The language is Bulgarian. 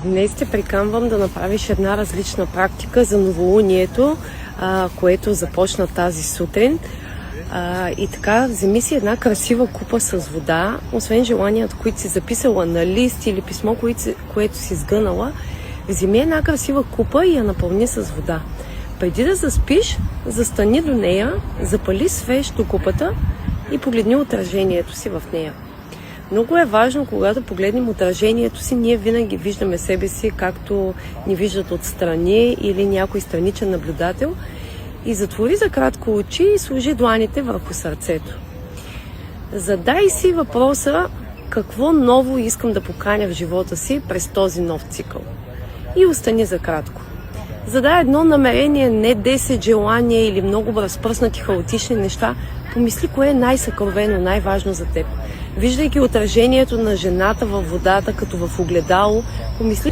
Днес те приканвам да направиш една различна практика за новолунието, което започна тази сутрин. И така, вземи си една красива купа с вода, освен желанията, които си записала на лист или писмо, което си сгънала, вземи една красива купа и я напълни с вода. Преди да заспиш, застани до нея, запали свеж до купата и погледни отражението си в нея. Много е важно, когато погледнем отражението си, ние винаги виждаме себе си, както ни виждат отстрани или някой страничен наблюдател. И затвори за кратко очи и сложи дланите върху сърцето. Задай си въпроса какво ново искам да поканя в живота си през този нов цикъл. И остани за кратко. Задай едно намерение, не 10 желания или много разпръснати хаотични неща. Помисли кое е най-съкровено, най-важно за теб. Виждайки отражението на жената във водата, като в огледало, помисли